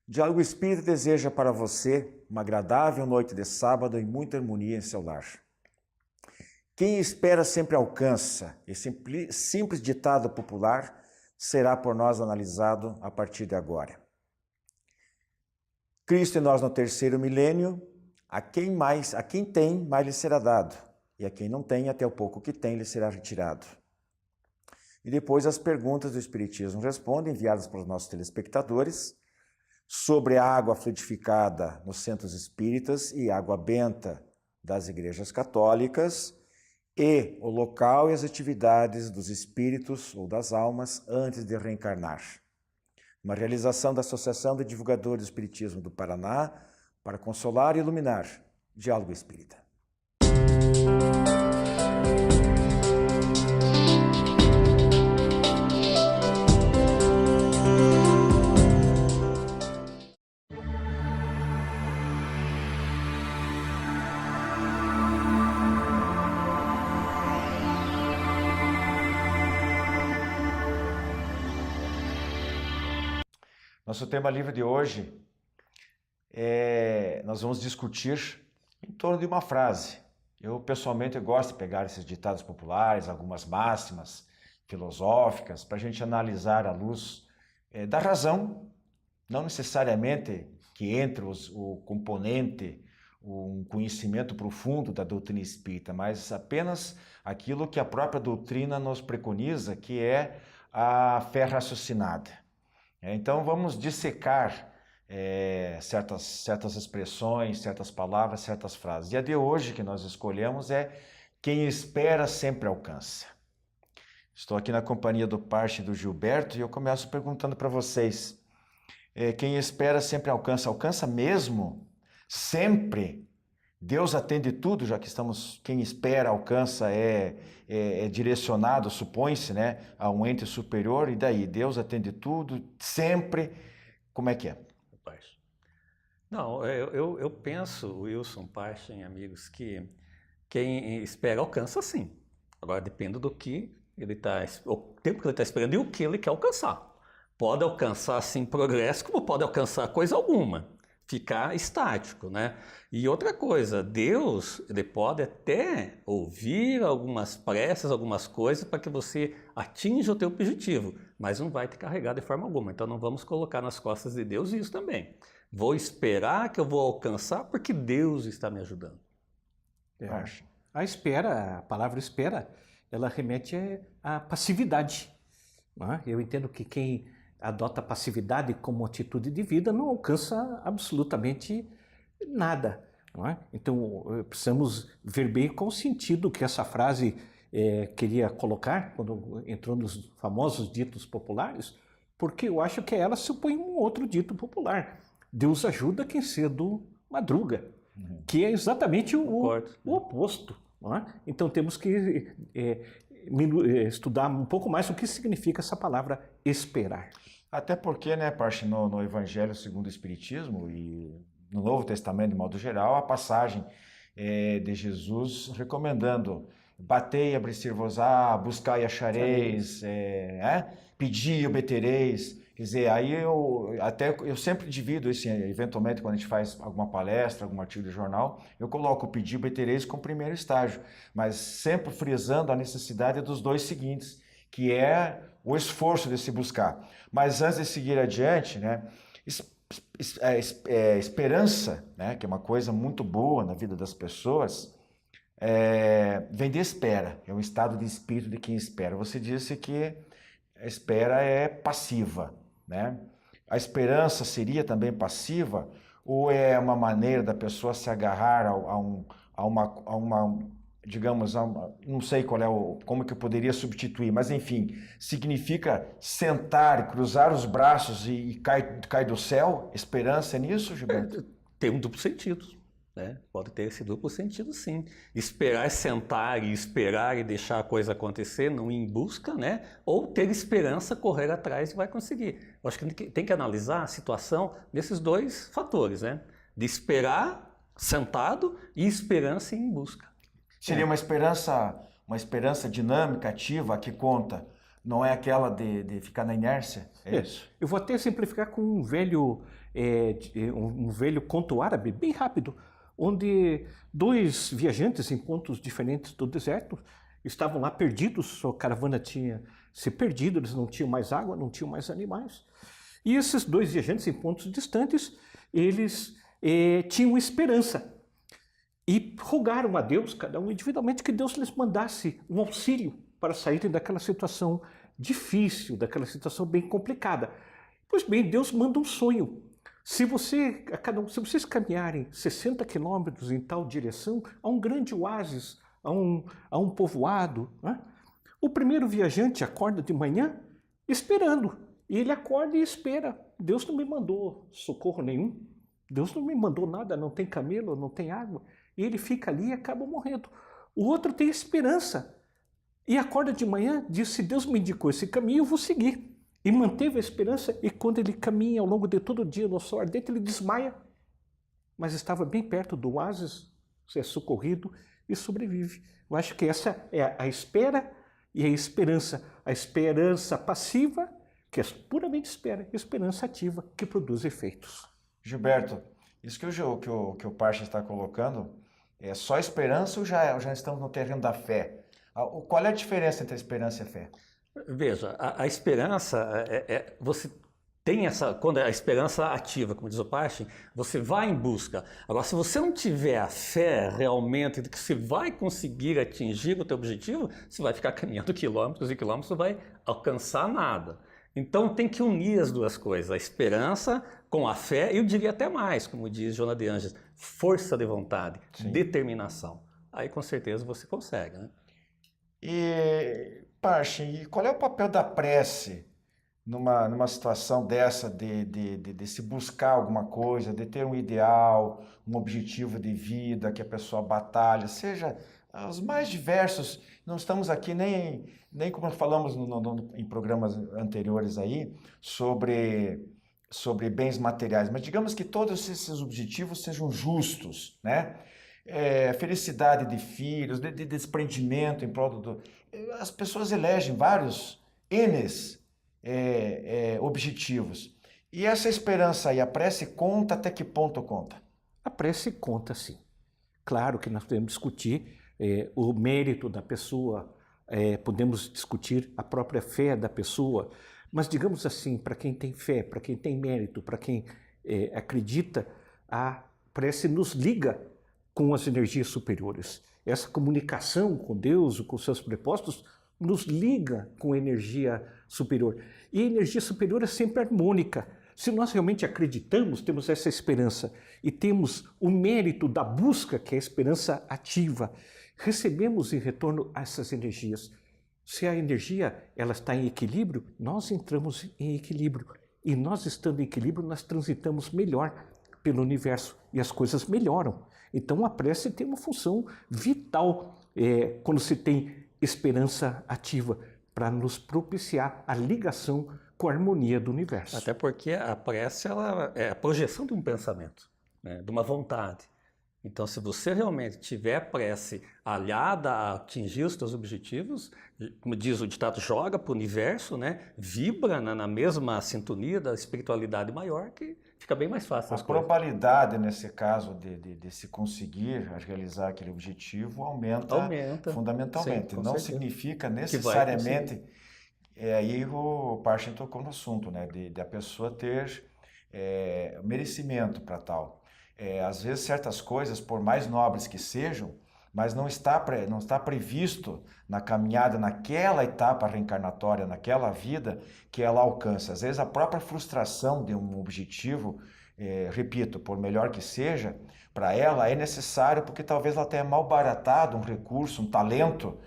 Diálogo Espírita deseja para você uma agradável noite de sábado e muita harmonia em seu lar. Quem espera sempre alcança. Esse simples ditado popular será por nós analisado a partir de agora. Cristo em nós no terceiro milênio, a quem tem, mais lhe será dado, e a quem não tem, até o pouco que tem, lhe será retirado. E depois as perguntas do Espiritismo Responde, enviadas para os nossos telespectadores, sobre a água fluidificada nos centros espíritas e água benta das igrejas católicas, e o local e as atividades dos espíritos ou das almas antes de reencarnar. Uma realização da Associação de Divulgadores do Espiritismo do Paraná para consolar e iluminar. Diálogo Espírita. Nosso tema livre de hoje nós vamos discutir em torno de uma frase. Eu, pessoalmente, gosto de pegar esses ditados populares, algumas máximas filosóficas, para a gente analisar à luz da razão, não necessariamente que entre o componente, um conhecimento profundo da doutrina espírita, mas apenas aquilo que a própria doutrina nos preconiza, que é a fé raciocinada. Então vamos dissecar certas expressões, certas palavras, certas frases. E a de hoje que nós escolhemos é quem espera sempre alcança. Estou aqui na companhia do Parche e do Gilberto e eu começo perguntando para vocês, quem espera sempre alcança, alcança mesmo? Sempre? Deus atende tudo, já que quem espera alcança é direcionado, supõe-se, né, a um ente superior, e daí? Deus atende tudo, sempre, como é que é? Não, eu penso, Wilson, Pachen, amigos, que quem espera alcança sim. Agora depende do que ele está, o tempo que ele está esperando e o que ele quer alcançar. Pode alcançar sim progresso, como pode alcançar coisa alguma. Ficar estático, né? E outra coisa, Deus, ele pode até ouvir algumas preces, algumas coisas para que você atinja o teu objetivo, mas não vai te carregar de forma alguma. Então não vamos colocar nas costas de Deus isso também. Vou esperar que eu vou alcançar porque Deus está me ajudando. A espera, a palavra espera, ela remete à passividade. Não é? Eu entendo que quem adota a passividade como atitude de vida não alcança absolutamente nada. Não é? Então, precisamos ver bem qual o sentido que essa frase queria colocar quando entrou nos famosos ditos populares, porque eu acho que ela supõe um outro dito popular. Deus ajuda quem cedo madruga, que é exatamente o oposto. Não é? Então, temos que estudar um pouco mais o que significa essa palavra esperar. Até porque, né, Parche, no Evangelho segundo o Espiritismo e no Novo Testamento, de modo geral, a passagem de Jesus recomendando: batei e abrir-se-vos-á, buscai e achareis, pedi e obtereis. Quer dizer, aí eu sempre divido isso, eventualmente, quando a gente faz alguma palestra, algum artigo de jornal, eu coloco o pedir e obtereis como primeiro estágio, mas sempre frisando a necessidade dos dois seguintes, que é o esforço de se buscar. Mas antes de seguir adiante, né, esperança, né, que é uma coisa muito boa na vida das pessoas, vem de espera, é um estado de espírito de quem espera. Você disse que a espera é passiva, né? A esperança seria também passiva ou é uma maneira da pessoa se agarrar a uma digamos, não sei como que eu poderia substituir, mas enfim, significa sentar, cruzar os braços e cai do céu? Esperança é nisso, Gilberto? Tem um duplo sentido, né? Pode ter esse duplo sentido, sim. Esperar é sentar e esperar e deixar a coisa acontecer, não ir em busca, né? Ou ter esperança, correr atrás e vai conseguir. Eu acho que tem que analisar a situação nesses dois fatores, né? De esperar sentado e esperança e ir em busca. Seria uma esperança dinâmica, ativa, que conta não é aquela de ficar na inércia? É isso? Eu vou até simplificar com um velho conto árabe, bem rápido, onde dois viajantes em pontos diferentes do deserto estavam lá perdidos, sua caravana tinha se perdido, eles não tinham mais água, não tinham mais animais. E esses dois viajantes em pontos distantes, eles tinham esperança. E rogaram a Deus, cada um individualmente, que Deus lhes mandasse um auxílio para saírem daquela situação difícil, daquela situação bem complicada. Pois bem, Deus manda um sonho. Se vocês caminharem 60 quilômetros em tal direção, há um grande oásis, há um povoado. Né? O primeiro viajante acorda de manhã esperando. E ele acorda e espera. Deus não me mandou socorro nenhum. Deus não me mandou nada, não tem camelo, não tem água. E ele fica ali e acaba morrendo. O outro tem esperança. E acorda de manhã, diz, se Deus me indicou esse caminho, eu vou seguir. E manteve a esperança, e quando ele caminha ao longo de todo o dia no sol ardente, ele desmaia. Mas estava bem perto do oásis, é socorrido e sobrevive. Eu acho que essa é a espera e a esperança passiva, que é puramente espera, e esperança ativa, que produz efeitos. Gilberto, isso que o Parcha está colocando, é só esperança ou já estamos no terreno da fé? Qual é a diferença entre a esperança e a fé? Veja, a esperança, você tem quando é a esperança ativa, como diz o Parcha, você vai em busca. Agora, se você não tiver a fé realmente de que você vai conseguir atingir o teu objetivo, você vai ficar caminhando quilômetros e quilômetros, não vai alcançar nada. Então tem que unir as duas coisas, a esperança com a fé, e eu diria até mais, como diz Joana de Ângeles, força de vontade, Sim. Determinação. Aí com certeza você consegue, né? E, Parcha, e qual é o papel da prece numa situação dessa de se buscar alguma coisa, de ter um ideal, um objetivo de vida que a pessoa batalha, seja os mais diversos? Não estamos aqui nem como falamos em programas anteriores aí, sobre bens materiais, mas digamos que todos esses objetivos sejam justos, né? Felicidade de filhos, de desprendimento em prol as pessoas elegem vários objetivos. E essa esperança aí, a prece conta até que ponto conta? A prece conta, sim. Claro que nós podemos discutir o mérito da pessoa, podemos discutir a própria fé da pessoa, mas digamos assim, para quem tem fé, para quem tem mérito, para quem acredita, a prece nos liga com as energias superiores. Essa comunicação com Deus, com seus propósitos, nos liga com a energia superior. E a energia superior é sempre harmônica. Se nós realmente acreditamos, temos essa esperança e temos o mérito da busca, que é a esperança ativa, recebemos em retorno essas energias. Se a energia ela está em equilíbrio, nós entramos em equilíbrio. E nós estando em equilíbrio, nós transitamos melhor pelo universo e as coisas melhoram. Então a prece tem uma função vital quando se tem esperança ativa para nos propiciar a ligação com a harmonia do universo. Até porque a prece ela é a projeção de um pensamento, né, de uma vontade. Então, se você realmente tiver a prece aliada a atingir os seus objetivos, como diz o ditado, joga para o universo, né, vibra na mesma sintonia da espiritualidade maior, que fica bem mais fácil. A probabilidade, nesse caso, de se conseguir realizar aquele objetivo aumenta fundamentalmente. Sim, não certeza. Significa necessariamente... aí o Parcha tocou no assunto, né, de a pessoa ter merecimento para tal. Às vezes certas coisas, por mais nobres que sejam, mas não está previsto na caminhada, naquela etapa reencarnatória, naquela vida que ela alcança. Às vezes a própria frustração de um objetivo, repito, por melhor que seja, para ela é necessário porque talvez ela tenha malbaratado um recurso, um talento,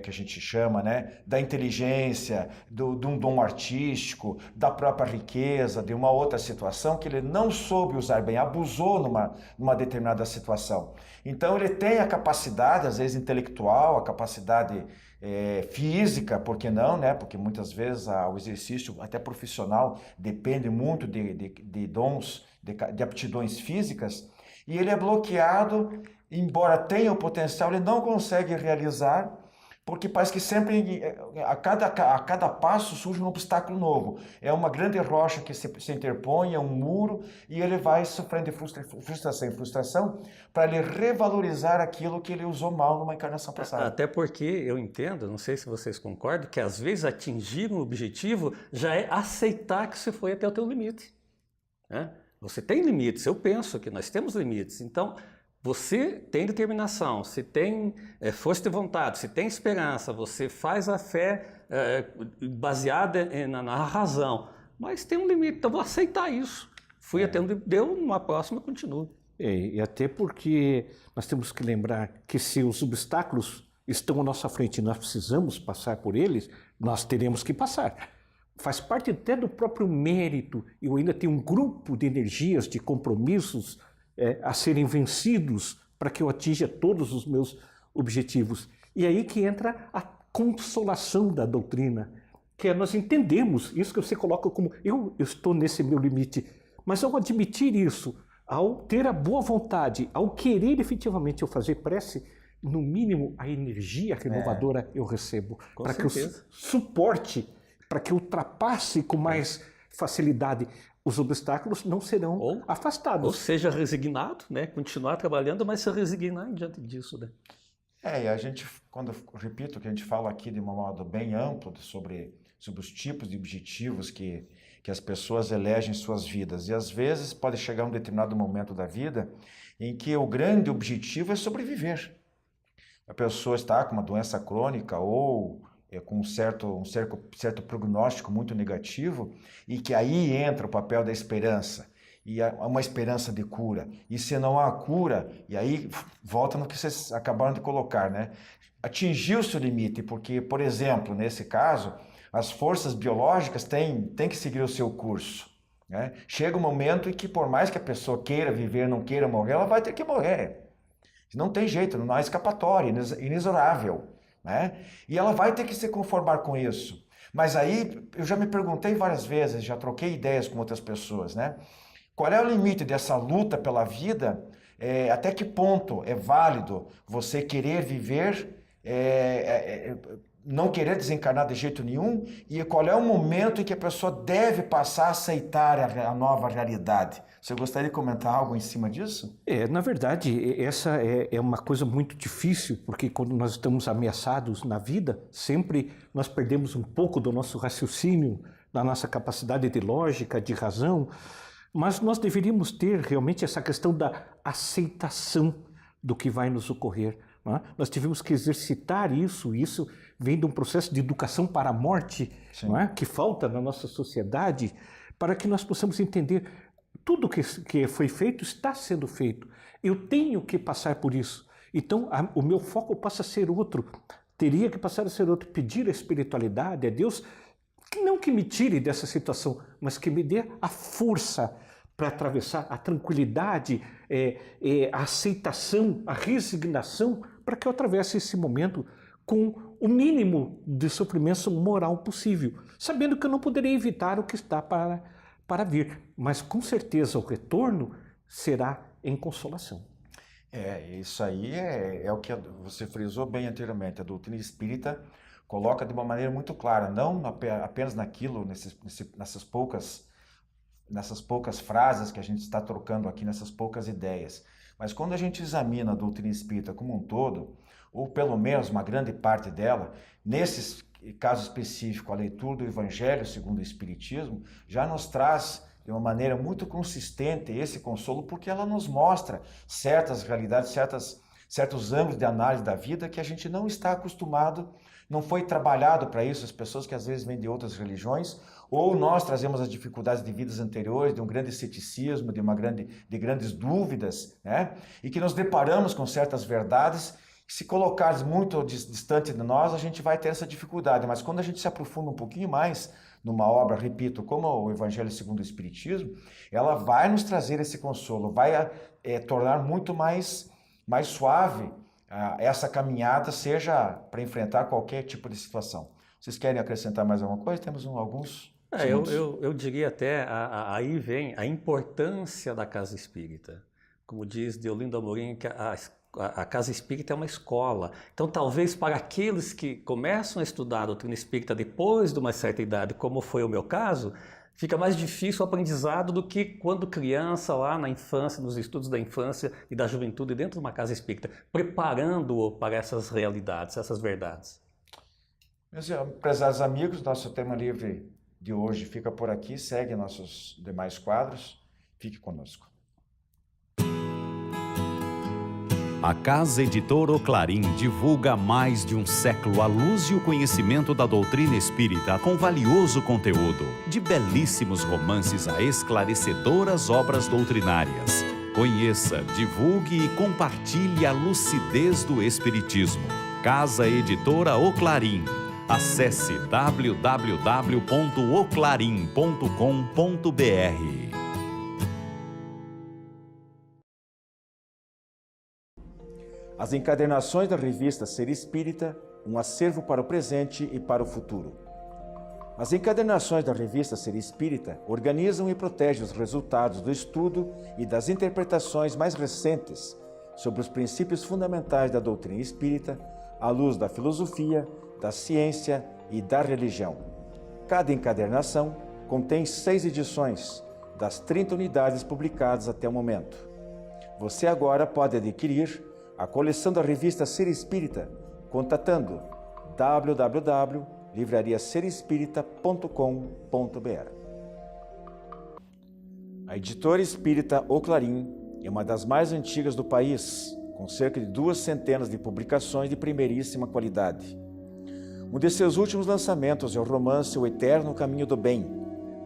que a gente chama, né, da inteligência, de um dom artístico, da própria riqueza, de uma outra situação que ele não soube usar bem, abusou numa determinada situação. Então ele tem a capacidade, às vezes intelectual, a capacidade física, por que não, né? Porque muitas vezes o exercício, até profissional, depende muito de dons, de aptidões físicas, e ele é bloqueado, embora tenha o potencial, ele não consegue realizar, Porque parece que sempre, a cada passo surge um obstáculo novo. É uma grande rocha que se interpõe, é um muro, e ele vai sofrendo de frustração em frustração para ele revalorizar aquilo que ele usou mal numa encarnação passada. Até porque eu entendo, não sei se vocês concordam, que às vezes atingir um objetivo já é aceitar que você foi até o teu limite, né? Você tem limites, eu penso que nós temos limites, então você tem determinação, você tem força de vontade, você tem esperança, você faz a fé baseada na razão, mas tem um limite, então vou aceitar isso. Fui até onde deu, numa próxima continuo. E até porque nós temos que lembrar que se os obstáculos estão à nossa frente e nós precisamos passar por eles, nós teremos que passar. Faz parte até do próprio mérito. Eu ainda tenho um grupo de energias, de compromissos a serem vencidos para que eu atinja todos os meus objetivos. E aí que entra a consolação da doutrina, que é nós entendemos isso que você coloca como eu estou nesse meu limite, mas ao admitir isso, ao ter a boa vontade, ao querer efetivamente eu fazer prece, no mínimo a energia renovadora eu recebo, para que eu suporte, para que eu ultrapasse com mais facilidade. Os obstáculos não serão afastados. Ou seja, resignado, né? Continuar trabalhando, mas se resignar diante disso, né? E a gente, quando eu repito que a gente fala aqui de um modo bem amplo sobre os tipos de objetivos que as pessoas elegem em suas vidas. E às vezes pode chegar um determinado momento da vida em que o grande objetivo é sobreviver. A pessoa está com uma doença crônica ou com um certo prognóstico muito negativo, e que aí entra o papel da esperança, e há uma esperança de cura. E se não há cura, e aí volta no que vocês acabaram de colocar, né? Atingiu-se o limite, porque, por exemplo, nesse caso, as forças biológicas têm que seguir o seu curso, né? Chega um momento em que, por mais que a pessoa queira viver, não queira morrer, ela vai ter que morrer. Não tem jeito, não há escapatória, inexorável, né? E ela vai ter que se conformar com isso. Mas aí eu já me perguntei várias vezes, já troquei ideias com outras pessoas, né? Qual é o limite dessa luta pela vida? Até que ponto é válido você querer viver, não querer desencarnar de jeito nenhum? E qual é o momento em que a pessoa deve passar a aceitar a nova realidade? Você gostaria de comentar algo em cima disso? Na verdade, essa é uma coisa muito difícil, porque quando nós estamos ameaçados na vida, sempre nós perdemos um pouco do nosso raciocínio, da nossa capacidade de lógica, de razão, mas nós deveríamos ter realmente essa questão da aceitação do que vai nos ocorrer. Não é? Nós tivemos que exercitar isso vem de um processo de educação para a morte, não é? Que falta na nossa sociedade, para que nós possamos entender tudo que foi feito está sendo feito. Eu tenho que passar por isso. Então, o meu foco passa a ser outro. Teria que passar a ser outro. Pedir a espiritualidade, a Deus, não que me tire dessa situação, mas que me dê a força para atravessar, a tranquilidade, a aceitação, a resignação, para que eu atravesse esse momento com o mínimo de sofrimento moral possível, sabendo que eu não poderei evitar o que está para vir, mas com certeza o retorno será em consolação. Isso aí é o que você frisou bem anteriormente. A doutrina espírita coloca de uma maneira muito clara, não apenas naquilo, nessas poucas frases que a gente está trocando aqui, nessas poucas ideias, mas quando a gente examina a doutrina espírita como um todo, ou pelo menos uma grande parte dela, nesses caso específico, a leitura do Evangelho segundo o Espiritismo já nos traz de uma maneira muito consistente esse consolo, porque ela nos mostra certas realidades, certos ângulos de análise da vida que a gente não está acostumado, não foi trabalhado para isso. As pessoas que às vezes vêm de outras religiões, ou nós trazemos as dificuldades de vidas anteriores, de um grande ceticismo, de grandes dúvidas, né? E que nos deparamos com certas verdades. Se colocares muito distante de nós, a gente vai ter essa dificuldade, mas quando a gente se aprofunda um pouquinho mais numa obra, repito, como o Evangelho segundo o Espiritismo, ela vai nos trazer esse consolo, vai tornar muito mais suave essa caminhada, seja para enfrentar qualquer tipo de situação. Vocês querem acrescentar mais alguma coisa? Temos alguns segundos. Eu diria até, aí vem a importância da casa espírita. Como diz Deolindo Amorim, que a casa espírita é uma escola. Então, talvez para aqueles que começam a estudar a doutrina espírita depois de uma certa idade, como foi o meu caso, fica mais difícil o aprendizado do que quando criança, lá na infância, nos estudos da infância e da juventude, dentro de uma casa espírita, preparando-o para essas realidades, essas verdades. Meus prezados amigos, nosso tema livre de hoje fica por aqui. Segue nossos demais quadros. Fique conosco. A Casa Editora O Clarim divulga há mais de um século a luz e o conhecimento da doutrina espírita com valioso conteúdo, de belíssimos romances a esclarecedoras obras doutrinárias. Conheça, divulgue e compartilhe a lucidez do Espiritismo. Casa Editora O Clarim. Acesse www.oclarim.com.br. As encadernações da revista Ser Espírita, um acervo para o presente e para o futuro. As encadernações da revista Ser Espírita organizam e protegem os resultados do estudo e das interpretações mais recentes sobre os princípios fundamentais da doutrina espírita, à luz da filosofia, da ciência e da religião. Cada encadernação contém 6 edições, das 30 unidades publicadas até o momento. Você agora pode adquirir a coleção da revista Ser Espírita, contatando www.livrariaserespirita.com.br. A editora espírita O Clarim é uma das mais antigas do país, com cerca de 2 centenas de publicações de primeiríssima qualidade. Um de seus últimos lançamentos é o romance O Eterno Caminho do Bem,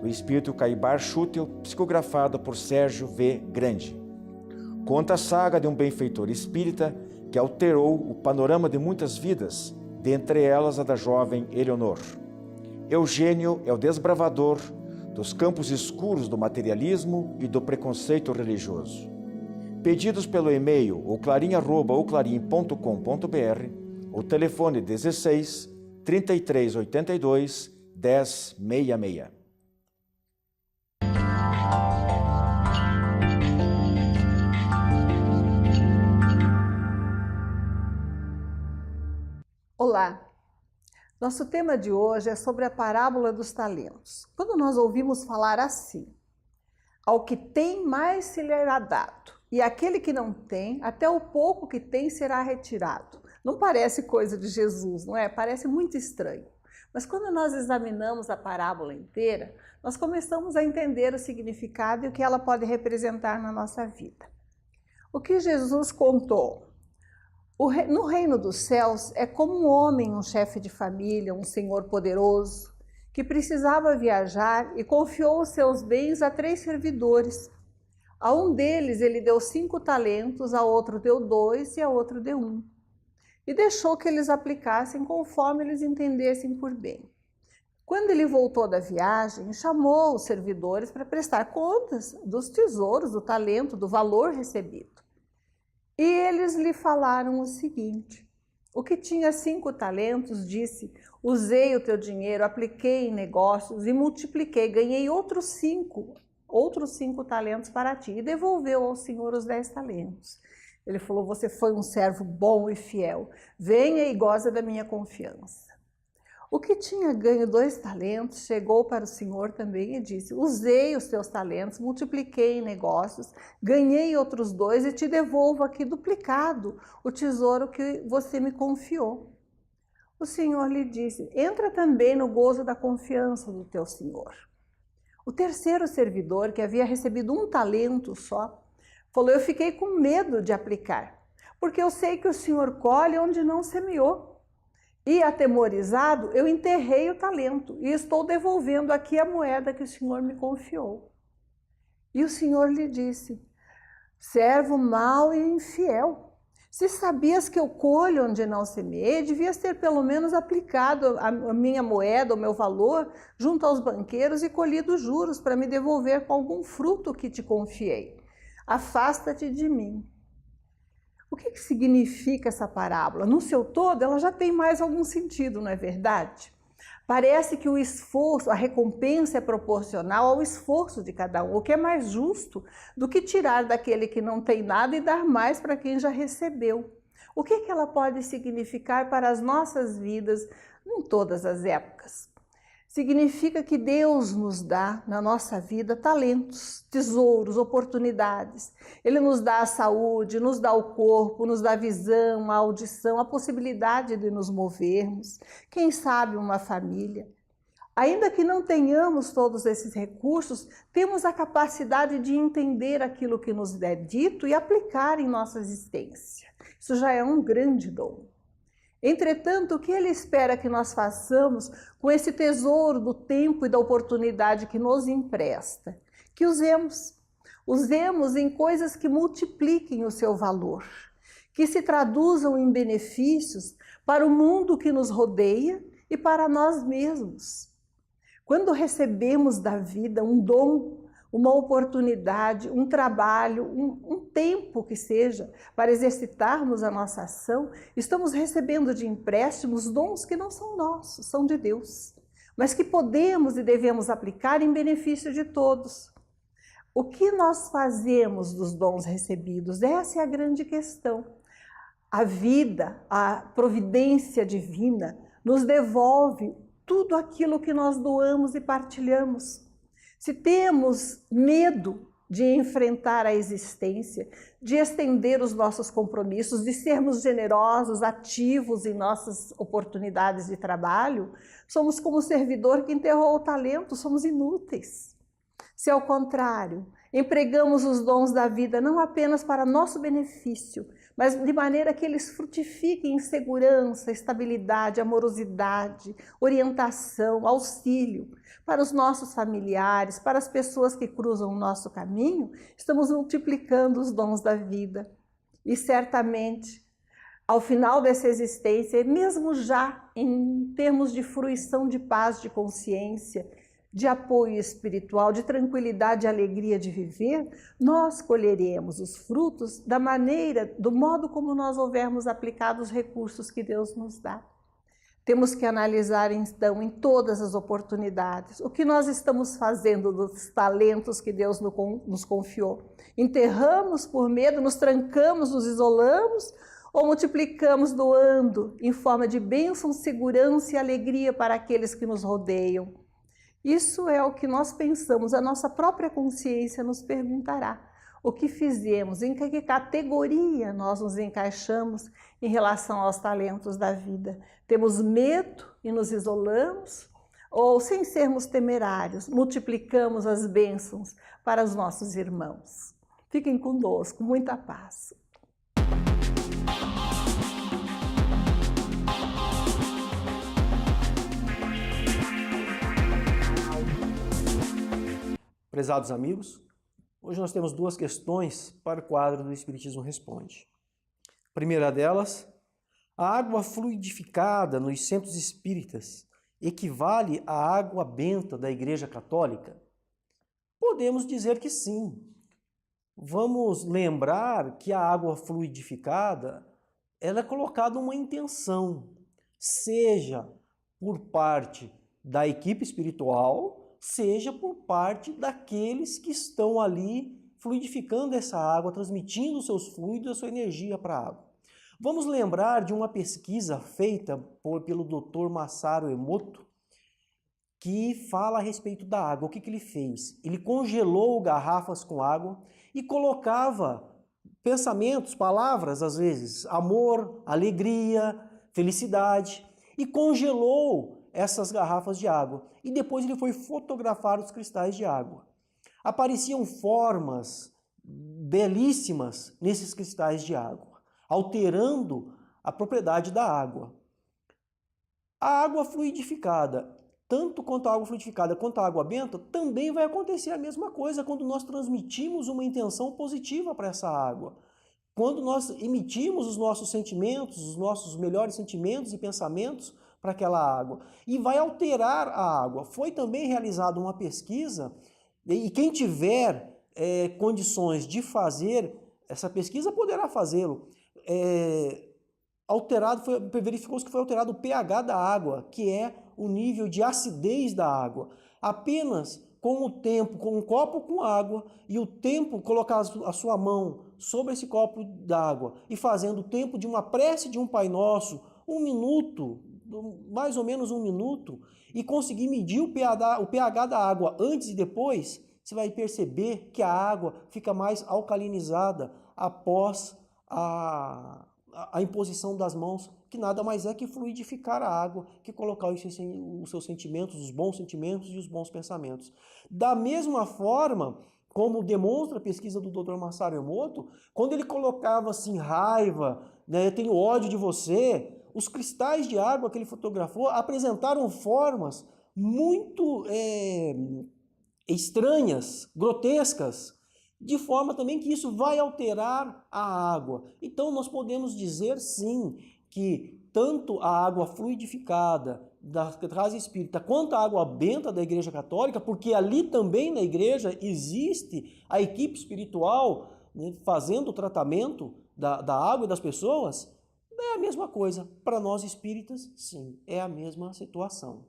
do espírito Caibar Schutel, psicografado por Sérgio V. Grande. Conta a saga de um benfeitor espírita que alterou o panorama de muitas vidas, dentre elas a da jovem Eleonor. Eugênio é o desbravador dos campos escuros do materialismo e do preconceito religioso. Pedidos pelo e-mail oclarim@oclarim.com.br ou telefone 16 3382 1066. Olá! Nosso tema de hoje é sobre a parábola dos talentos. Quando nós ouvimos falar assim, ao que tem mais se lhe será dado, e aquele que não tem, até o pouco que tem será retirado. Não parece coisa de Jesus, não é? Parece muito estranho. Mas quando nós examinamos a parábola inteira, nós começamos a entender o significado e o que ela pode representar na nossa vida. O que Jesus contou? No reino dos céus é como um homem, um chefe de família, um senhor poderoso, que precisava viajar e confiou os seus bens a 3 servidores. A um deles ele deu 5 talentos, a outro deu 2 e a outro deu 1. E deixou que eles aplicassem conforme eles entendessem por bem. Quando ele voltou da viagem, chamou os servidores para prestar contas dos tesouros, do talento, do valor recebido. E eles lhe falaram o seguinte: o que tinha 5 talentos disse: usei o teu dinheiro, apliquei em negócios e multipliquei, ganhei outros 5 talentos para ti, e devolveu ao senhor os 10 talentos. Ele falou: você foi um servo bom e fiel, venha e goza da minha confiança. O que tinha ganho 2 talentos chegou para o senhor também e disse: usei os teus talentos, multipliquei em negócios, ganhei outros 2 e te devolvo aqui duplicado o tesouro que você me confiou. O senhor lhe disse: entra também no gozo da confiança do teu senhor. O terceiro servidor, que havia recebido 1 talento só, falou: eu fiquei com medo de aplicar, porque eu sei que o senhor colhe onde não semeou. E, atemorizado, eu enterrei o talento e estou devolvendo aqui a moeda que o senhor me confiou. E o senhor lhe disse: servo mau e infiel, se sabias que eu colho onde não semeei, devias ter pelo menos aplicado a minha moeda, o meu valor, junto aos banqueiros e colhido juros para me devolver com algum fruto que te confiei. Afasta-te de mim. O que significa essa parábola? No seu todo, ela já tem mais algum sentido, não é verdade? Parece que o esforço, a recompensa é proporcional ao esforço de cada um, o que é mais justo do que tirar daquele que não tem nada e dar mais para quem já recebeu. O que ela pode significar para as nossas vidas em todas as épocas? Significa que Deus nos dá na nossa vida talentos, tesouros, oportunidades. Ele nos dá a saúde, nos dá o corpo, nos dá a visão, a audição, a possibilidade de nos movermos. Quem sabe uma família. Ainda que não tenhamos todos esses recursos, temos a capacidade de entender aquilo que nos é dito e aplicar em nossa existência. Isso já é um grande dom. Entretanto, o que Ele espera que nós façamos com esse tesouro do tempo e da oportunidade que nos empresta? Que usemos em coisas que multipliquem o seu valor, que se traduzam em benefícios para o mundo que nos rodeia e para nós mesmos. Quando recebemos da vida um dom, uma oportunidade, um trabalho, um tempo que seja, para exercitarmos a nossa ação, estamos recebendo de empréstimos dons que não são nossos, são de Deus, mas que podemos e devemos aplicar em benefício de todos. O que nós fazemos dos dons recebidos? Essa é a grande questão. A vida, a providência divina, nos devolve tudo aquilo que nós doamos e partilhamos. Se temos medo de enfrentar a existência, de estender os nossos compromissos, de sermos generosos, ativos em nossas oportunidades de trabalho, somos como o servidor que enterrou o talento, somos inúteis. Se ao contrário, empregamos os dons da vida não apenas para nosso benefício, mas de maneira que eles frutifiquem em segurança, estabilidade, amorosidade, orientação, auxílio para os nossos familiares, para as pessoas que cruzam o nosso caminho, estamos multiplicando os dons da vida. E certamente, ao final dessa existência, mesmo já em termos de fruição de paz de consciência, de apoio espiritual, de tranquilidade e alegria de viver, nós colheremos os frutos da maneira, do modo como nós houvermos aplicado os recursos que Deus nos dá. Temos que analisar, então, em todas as oportunidades, o que nós estamos fazendo dos talentos que Deus nos confiou. Enterramos por medo, nos trancamos, nos isolamos, ou multiplicamos doando em forma de bênção, segurança e alegria para aqueles que nos rodeiam. Isso é o que nós pensamos, a nossa própria consciência nos perguntará. O que fizemos, em que categoria nós nos encaixamos em relação aos talentos da vida? Temos medo e nos isolamos? Ou, sem sermos temerários, multiplicamos as bênçãos para os nossos irmãos? Fiquem conosco, muita paz. Prezados amigos, hoje nós temos duas questões para o quadro do Espiritismo Responde. A primeira delas, a água fluidificada nos centros espíritas equivale à água benta da Igreja Católica? Podemos dizer que sim. Vamos lembrar que a água fluidificada ela é colocada uma intenção, seja por parte da equipe espiritual, seja por parte daqueles que estão ali fluidificando essa água, transmitindo os seus fluidos, a sua energia para a água. Vamos lembrar de uma pesquisa feita pelo Dr. Masaru Emoto, que fala a respeito da água. O que ele fez? Ele congelou garrafas com água e colocava pensamentos, palavras, às vezes, amor, alegria, felicidade, e congelou essas garrafas de água. E depois ele foi fotografar os cristais de água. Apareciam formas belíssimas nesses cristais de água, alterando a propriedade da água. A água fluidificada, tanto quanto a água fluidificada quanto a água benta, também vai acontecer a mesma coisa quando nós transmitimos uma intenção positiva para essa água. Quando nós emitimos os nossos sentimentos, os nossos melhores sentimentos e pensamentos para aquela água, e vai alterar a água. Foi também realizada uma pesquisa, e quem tiver condições de fazer essa pesquisa poderá fazê-lo. Verificou-se que foi alterado o pH da água, que é o nível de acidez da água. Apenas com o tempo, com um copo com água e o tempo, colocar a sua mão sobre esse copo d'água e fazendo o tempo de uma prece de um Pai Nosso, 1 minuto, mais ou menos 1 minuto, e conseguir medir o pH da água antes e depois, você vai perceber que a água fica mais alcalinizada após a imposição das mãos, que nada mais é que fluidificar a água, que colocar os seus sentimentos, os bons sentimentos e os bons pensamentos. Da mesma forma, como demonstra a pesquisa do Dr. Masaru Emoto, quando ele colocava assim raiva, né, eu tenho ódio de você, os cristais de água que ele fotografou apresentaram formas muito estranhas, grotescas, de forma também que isso vai alterar a água. Então nós podemos dizer sim que tanto a água fluidificada da casa espírita quanto a água benta da Igreja Católica, porque ali também na igreja existe a equipe espiritual, né, fazendo o tratamento da água e das pessoas, é a mesma coisa. Para nós espíritas, sim, é a mesma situação.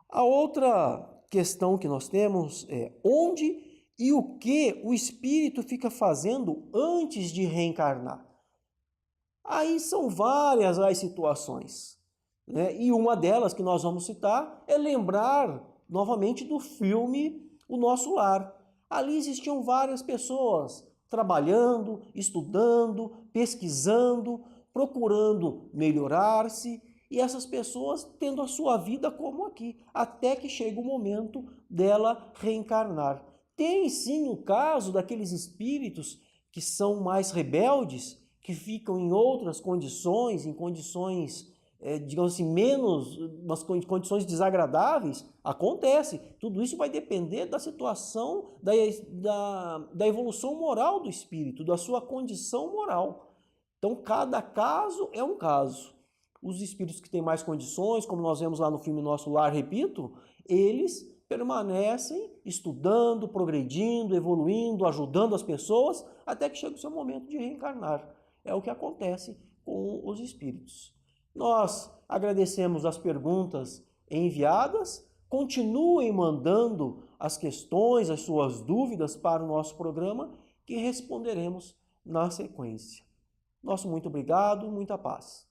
A outra questão que nós temos é onde e o que o espírito fica fazendo antes de reencarnar. Aí são várias as situações, né? E uma delas que nós vamos citar é lembrar novamente do filme O Nosso Lar. Ali existiam várias pessoas trabalhando, estudando, pesquisando, procurando melhorar-se, e essas pessoas tendo a sua vida como aqui, até que chega o momento dela reencarnar. Tem sim o caso daqueles espíritos que são mais rebeldes, que ficam em outras condições, em condições, digamos assim, menos, umas condições desagradáveis, acontece. Tudo isso vai depender da situação, da evolução moral do espírito, da sua condição moral. Então, cada caso é um caso. Os espíritos que têm mais condições, como nós vemos lá no filme Nosso Lar, repito, eles permanecem estudando, progredindo, evoluindo, ajudando as pessoas, até que chega o seu momento de reencarnar. É o que acontece com os espíritos. Nós agradecemos as perguntas enviadas, continuem mandando as questões, as suas dúvidas para o nosso programa, que responderemos na sequência. Nosso muito obrigado, muita paz.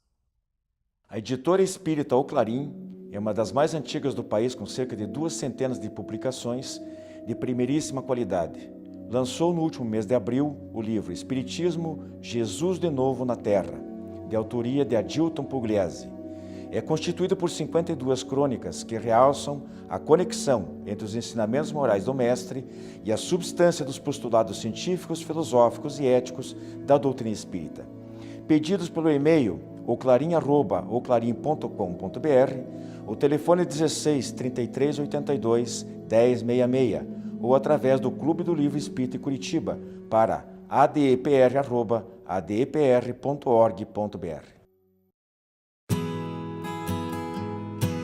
A editora espírita O Clarim é uma das mais antigas do país, com cerca de 200 de publicações de primeiríssima qualidade. Lançou no último mês de abril o livro Espiritismo, Jesus de Novo na Terra, de autoria de Adilton Pugliese. É constituído por 52 crônicas que realçam a conexão entre os ensinamentos morais do mestre e a substância dos postulados científicos, filosóficos e éticos da doutrina espírita. Pedidos pelo e-mail oclarim@oclarim.com.br, o telefone 16 33 82 1066 ou através do Clube do Livro Espírita em Curitiba para adepr@adepr.org.br.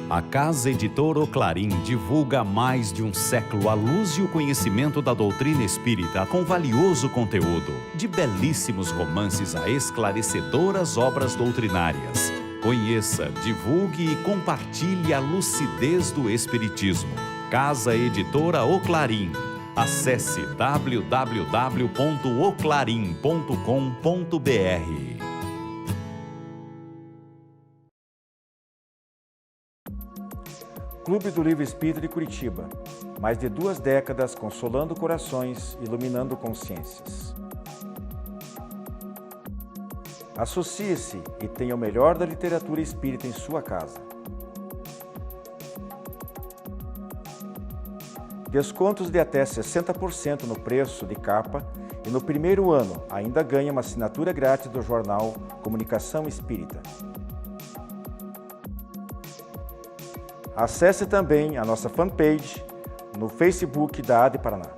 A Casa Editora O Clarim divulga há mais de um século a luz e o conhecimento da doutrina espírita com valioso conteúdo, de belíssimos romances a esclarecedoras obras doutrinárias. Conheça, divulgue e compartilhe a lucidez do Espiritismo. Casa Editora O Clarim. Acesse www.oclarim.com.br. Clube do Livro Espírita de Curitiba. Mais de 2 décadas consolando corações, iluminando consciências. Associe-se e tenha o melhor da literatura espírita em sua casa. Descontos de até 60% no preço de capa e no primeiro ano ainda ganha uma assinatura grátis do jornal Comunicação Espírita. Acesse também a nossa fanpage no Facebook da AD Paraná.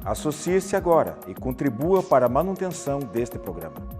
Associe-se agora e contribua para a manutenção deste programa.